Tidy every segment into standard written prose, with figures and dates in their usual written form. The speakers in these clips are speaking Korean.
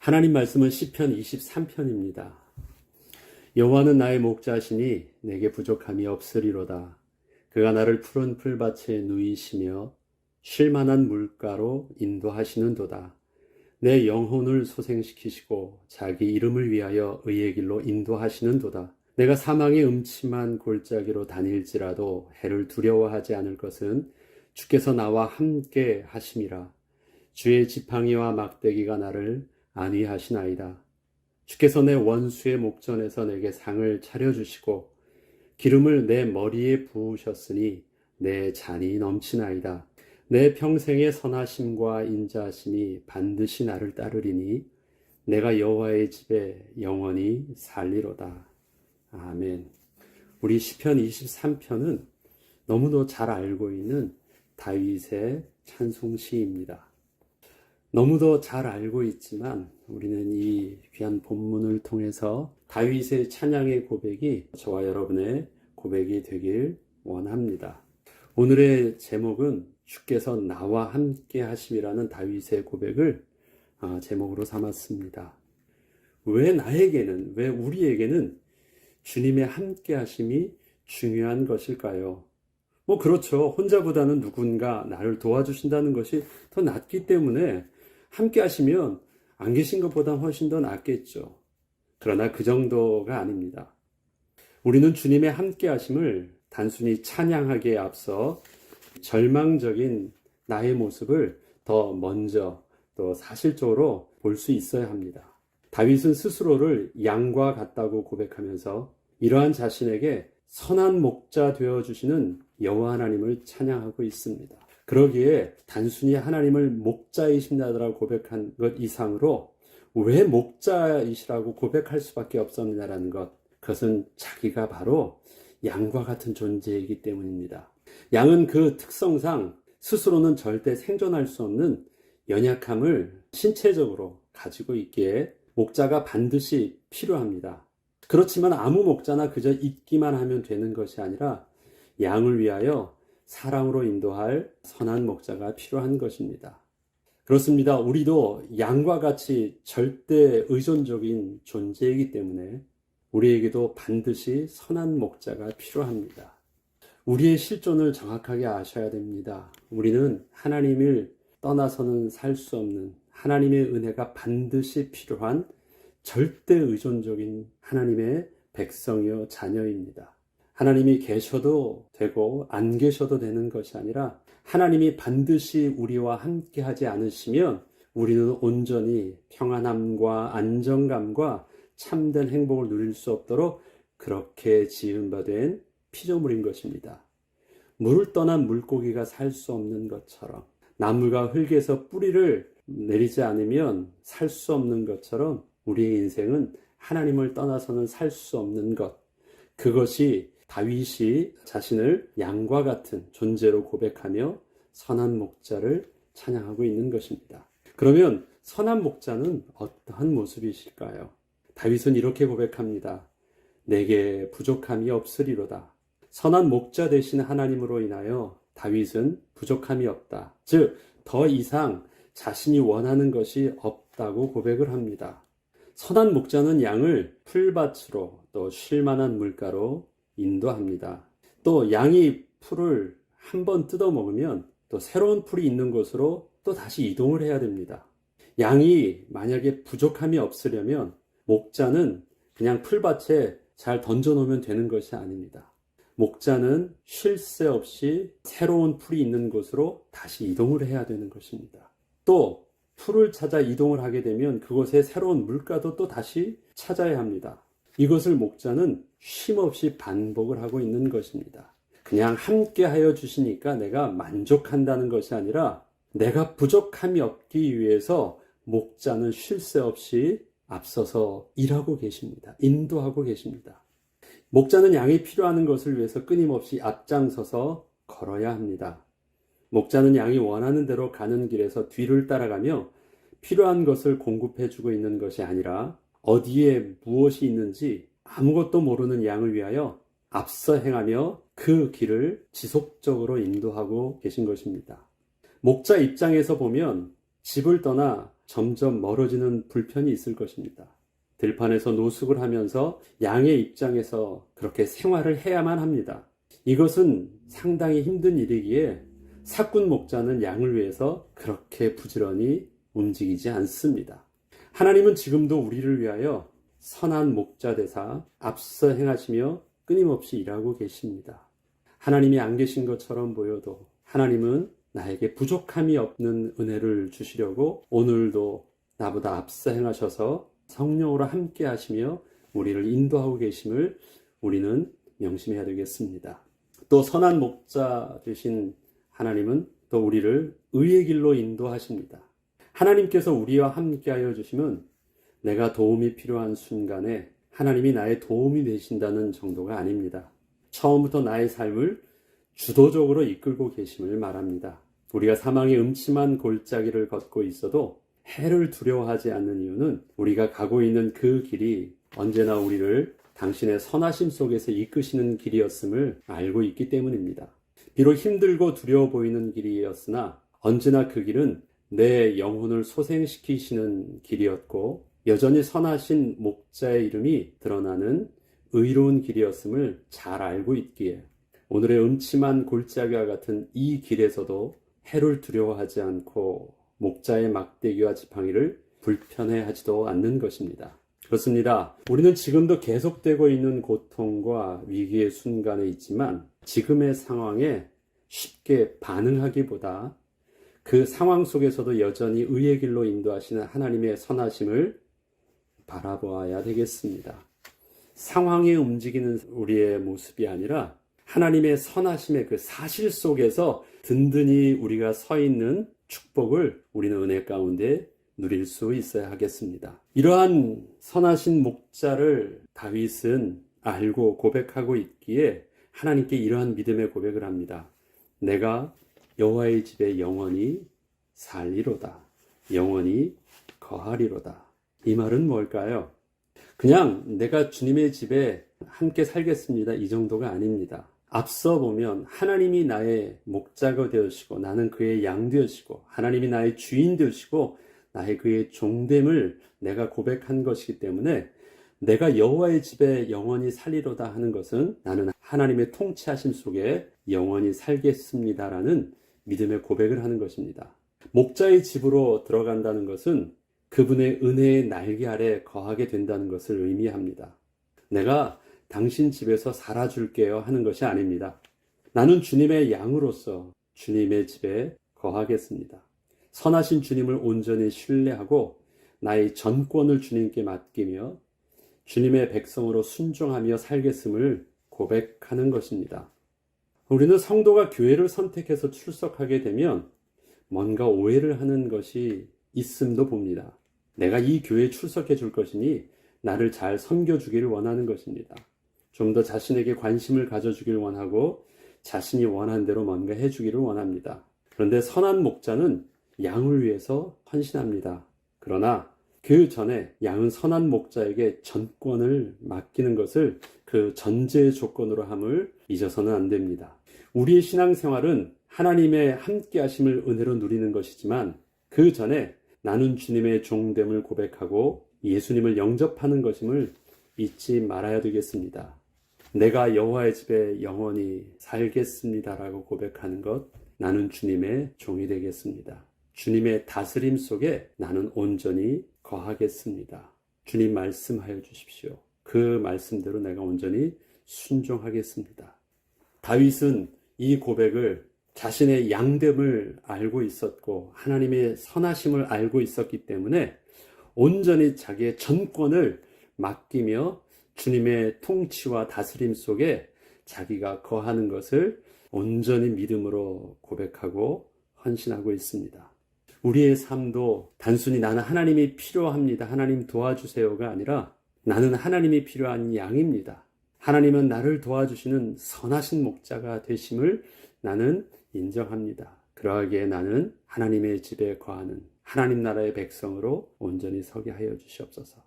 하나님 말씀은 시편 23편입니다. 여호와는 나의 목자시니 내게 부족함이 없으리로다. 그가 나를 푸른 풀밭에 누이시며 쉴 만한 물가로 인도하시는도다. 내 영혼을 소생시키시고 자기 이름을 위하여 의의 길로 인도하시는도다. 내가 사망의 음침한 골짜기로 다닐지라도 해를 두려워하지 않을 것은 주께서 나와 함께 하심이라. 주의 지팡이와 막대기가 나를 안위하시나이다. 주께서 내 원수의 목전에서 내게 상을 차려주시고 기름을 내 머리에 부으셨으니 내 잔이 넘치나이다. 내 평생의 선하심과 인자하심이 반드시 나를 따르리니 내가 여호와의 집에 영원히 살리로다. 아멘. 우리 시편 23편은 너무도 잘 알고 있는 다윗의 찬송시입니다. 너무도 잘 알고 있지만 우리는 이 귀한 본문을 통해서 다윗의 찬양의 고백이 저와 여러분의 고백이 되길 원합니다. 오늘의 제목은 주께서 나와 함께 하심이라는 다윗의 고백을 제목으로 삼았습니다. 왜 나에게는, 왜 우리에게는 주님의 함께 하심이 중요한 것일까요? 그렇죠. 혼자보다는 누군가 나를 도와주신다는 것이 더 낫기 때문에 함께 하시면 안 계신 것보다 훨씬 더 낫겠죠. 그러나 그 정도가 아닙니다. 우리는 주님의 함께 하심을 단순히 찬양하기에 앞서 절망적인 나의 모습을 더 먼저 또 사실적으로 볼 수 있어야 합니다. 다윗은 스스로를 양과 같다고 고백하면서 이러한 자신에게 선한 목자 되어주시는 여호와 하나님을 찬양하고 있습니다. 그러기에 단순히 하나님을 목자이신다라고 고백한 것 이상으로 왜 목자이시라고 고백할 수밖에 없었느냐라는 것, 그것은 자기가 바로 양과 같은 존재이기 때문입니다. 양은 그 특성상 스스로는 절대 생존할 수 없는 연약함을 신체적으로 가지고 있기에 목자가 반드시 필요합니다. 그렇지만 아무 목자나 그저 있기만 하면 되는 것이 아니라 양을 위하여 사랑으로 인도할 선한 목자가 필요한 것입니다. 그렇습니다. 우리도 양과 같이 절대 의존적인 존재이기 때문에 우리에게도 반드시 선한 목자가 필요합니다. 우리의 실존을 정확하게 아셔야 됩니다. 우리는 하나님을 떠나서는 살 수 없는 하나님의 은혜가 반드시 필요한 절대 의존적인 하나님의 백성이요 자녀입니다. 하나님이 계셔도 되고 안 계셔도 되는 것이 아니라 하나님이 반드시 우리와 함께 하지 않으시면 우리는 온전히 평안함과 안정감과 참된 행복을 누릴 수 없도록 그렇게 지은 바 된 피조물인 것입니다. 물을 떠난 물고기가 살 수 없는 것처럼 나무가 흙에서 뿌리를 내리지 않으면 살 수 없는 것처럼 우리의 인생은 하나님을 떠나서는 살 수 없는 것, 그것이 다윗이 자신을 양과 같은 존재로 고백하며 선한 목자를 찬양하고 있는 것입니다. 그러면 선한 목자는 어떠한 모습이실까요? 다윗은 이렇게 고백합니다. 내게 부족함이 없으리로다. 선한 목자 되신 하나님으로 인하여 다윗은 부족함이 없다. 즉, 더 이상 자신이 원하는 것이 없다고 고백을 합니다. 선한 목자는 양을 풀밭으로 또 쉴만한 물가로 인도합니다. 또 양이 풀을 한번 뜯어 먹으면 또 새로운 풀이 있는 곳으로 또 다시 이동을 해야 됩니다. 양이 만약에 부족함이 없으려면 목자는 그냥 풀밭에 잘 던져놓으면 되는 것이 아닙니다. 목자는 쉴 새 없이 새로운 풀이 있는 곳으로 다시 이동을 해야 되는 것입니다. 또 풀을 찾아 이동을 하게 되면 그곳에 새로운 물가도 또 다시 찾아야 합니다. 이것을 목자는 쉼없이 반복을 하고 있는 것입니다. 그냥 함께 하여 주시니까 내가 만족한다는 것이 아니라 내가 부족함이 없기 위해서 목자는 쉴 새 없이 앞서서 일하고 계십니다. 인도하고 계십니다. 목자는 양이 필요한 것을 위해서 끊임없이 앞장서서 걸어야 합니다. 목자는 양이 원하는 대로 가는 길에서 뒤를 따라가며 필요한 것을 공급해주고 있는 것이 아니라 어디에 무엇이 있는지 아무것도 모르는 양을 위하여 앞서 행하며 그 길을 지속적으로 인도하고 계신 것입니다. 목자 입장에서 보면 집을 떠나 점점 멀어지는 불편이 있을 것입니다. 들판에서 노숙을 하면서 양의 입장에서 그렇게 생활을 해야만 합니다. 이것은 상당히 힘든 일이기에 사꾼 목자는 양을 위해서 그렇게 부지런히 움직이지 않습니다. 하나님은 지금도 우리를 위하여 선한 목자 되사 앞서 행하시며 끊임없이 일하고 계십니다. 하나님이 안 계신 것처럼 보여도 하나님은 나에게 부족함이 없는 은혜를 주시려고 오늘도 나보다 앞서 행하셔서 성령으로 함께 하시며 우리를 인도하고 계심을 우리는 명심해야 되겠습니다. 또 선한 목자 되신 하나님은 또 우리를 의의 길로 인도하십니다. 하나님께서 우리와 함께 하여 주시면 내가 도움이 필요한 순간에 하나님이 나의 도움이 되신다는 정도가 아닙니다. 처음부터 나의 삶을 주도적으로 이끌고 계심을 말합니다. 우리가 사망의 음침한 골짜기를 걷고 있어도 해를 두려워하지 않는 이유는 우리가 가고 있는 그 길이 언제나 우리를 당신의 선하심 속에서 이끄시는 길이었음을 알고 있기 때문입니다. 비록 힘들고 두려워 보이는 길이었으나 언제나 그 길은 내 영혼을 소생시키시는 길이었고 여전히 선하신 목자의 이름이 드러나는 의로운 길이었음을 잘 알고 있기에 오늘의 음침한 골짜기와 같은 이 길에서도 해를 두려워하지 않고 목자의 막대기와 지팡이를 불편해하지도 않는 것입니다. 그렇습니다. 우리는 지금도 계속되고 있는 고통과 위기의 순간에 있지만 지금의 상황에 쉽게 반응하기보다 그 상황 속에서도 여전히 의의 길로 인도하시는 하나님의 선하심을 바라보아야 되겠습니다. 상황에 움직이는 우리의 모습이 아니라 하나님의 선하심의 그 사실 속에서 든든히 우리가 서 있는 축복을 우리는 은혜 가운데 누릴 수 있어야 하겠습니다. 이러한 선하신 목자를 다윗은 알고 고백하고 있기에 하나님께 이러한 믿음의 고백을 합니다. 내가 여호와의 집에 영원히 살리로다. 영원히 거하리로다. 이 말은 뭘까요? 그냥 내가 주님의 집에 함께 살겠습니다. 이 정도가 아닙니다. 앞서 보면 하나님이 나의 목자가 되시고 나는 그의 양 되시고 하나님이 나의 주인 되시고 나의 그의 종됨을 내가 고백한 것이기 때문에 내가 여호와의 집에 영원히 살리로다 하는 것은 나는 하나님의 통치하심 속에 영원히 살겠습니다라는 믿음의 고백을 하는 것입니다. 목자의 집으로 들어간다는 것은 그분의 은혜의 날개 아래 거하게 된다는 것을 의미합니다. 내가 당신 집에서 살아줄게요 하는 것이 아닙니다. 나는 주님의 양으로서 주님의 집에 거하겠습니다. 선하신 주님을 온전히 신뢰하고 나의 전권을 주님께 맡기며 주님의 백성으로 순종하며 살겠음을 고백하는 것입니다. 우리는 성도가 교회를 선택해서 출석하게 되면 뭔가 오해를 하는 것이 있음도 봅니다. 내가 이 교회에 출석해 줄 것이니 나를 잘 섬겨주기를 원하는 것입니다. 좀 더 자신에게 관심을 가져주기를 원하고 자신이 원한 대로 뭔가 해주기를 원합니다. 그런데 선한 목자는 양을 위해서 헌신합니다. 그러나 그 전에 양은 선한 목자에게 전권을 맡기는 것을 그 전제 조건으로 함을 잊어서는 안 됩니다. 우리의 신앙생활은 하나님의 함께하심을 은혜로 누리는 것이지만 그 전에 나는 주님의 종됨을 고백하고 예수님을 영접하는 것임을 잊지 말아야 되겠습니다. 내가 여호와의 집에 영원히 살겠습니다라고 고백하는 것, 나는 주님의 종이 되겠습니다. 주님의 다스림 속에 나는 온전히 거하겠습니다. 주님 말씀하여 주십시오. 그 말씀대로 내가 온전히 순종하겠습니다. 다윗은 이 고백을 자신의 양됨을 알고 있었고 하나님의 선하심을 알고 있었기 때문에 온전히 자기의 전권을 맡기며 주님의 통치와 다스림 속에 자기가 거하는 것을 온전히 믿음으로 고백하고 헌신하고 있습니다. 우리의 삶도 단순히 나는 하나님이 필요합니다. 하나님 도와주세요가 아니라 나는 하나님이 필요한 양입니다. 하나님은 나를 도와주시는 선하신 목자가 되심을 나는 인정합니다. 그러하기에 나는 하나님의 집에 거하는 하나님 나라의 백성으로 온전히 서게 하여 주시옵소서.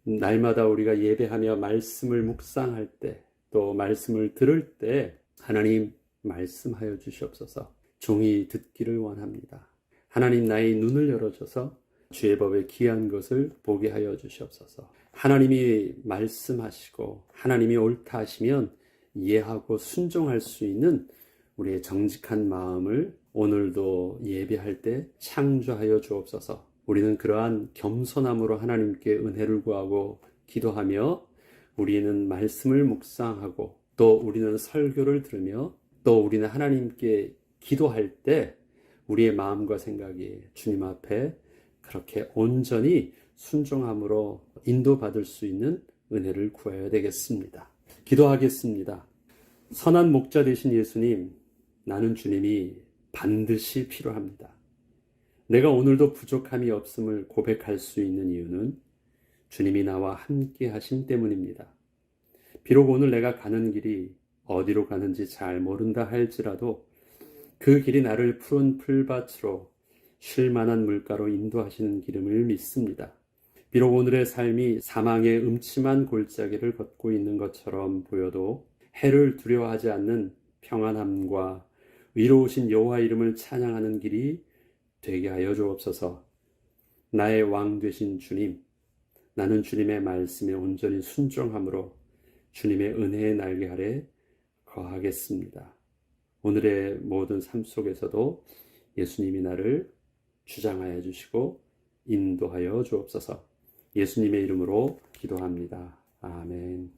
날마다 우리가 예배하며 말씀을 묵상할 때, 또 말씀을 들을 때 하나님 말씀하여 주시옵소서. 종이 듣기를 원합니다. 하나님 나의 눈을 열어줘서 주의 법에 귀한 것을 보게 하여 주시옵소서. 하나님이 말씀하시고 하나님이 옳다 하시면 이해하고 순종할 수 있는 우리의 정직한 마음을 오늘도 예배할 때 창조하여 주옵소서. 우리는 그러한 겸손함으로 하나님께 은혜를 구하고 기도하며 우리는 말씀을 묵상하고 또 우리는 설교를 들으며 또 우리는 하나님께 기도할 때 우리의 마음과 생각이 주님 앞에 그렇게 온전히 순종함으로 인도받을 수 있는 은혜를 구해야 되겠습니다. 기도하겠습니다. 선한 목자 되신 예수님, 나는 주님이 반드시 필요합니다. 내가 오늘도 부족함이 없음을 고백할 수 있는 이유는 주님이 나와 함께 하심 때문입니다. 비록 오늘 내가 가는 길이 어디로 가는지 잘 모른다 할지라도 그 길이 나를 푸른 풀밭으로 쉴 만한 물가로 인도하시는 길임을 믿습니다. 비록 오늘의 삶이 사망의 음침한 골짜기를 걷고 있는 것처럼 보여도 해를 두려워하지 않는 평안함과 위로우신 여호와 이름을 찬양하는 길이 되게 하여 주옵소서. 나의 왕 되신 주님, 나는 주님의 말씀에 온전히 순종함으로 주님의 은혜의 날개 아래 거하겠습니다. 오늘의 모든 삶 속에서도 예수님이 나를 주장하여 주시고 인도하여 주옵소서. 예수님의 이름으로 기도합니다. 아멘.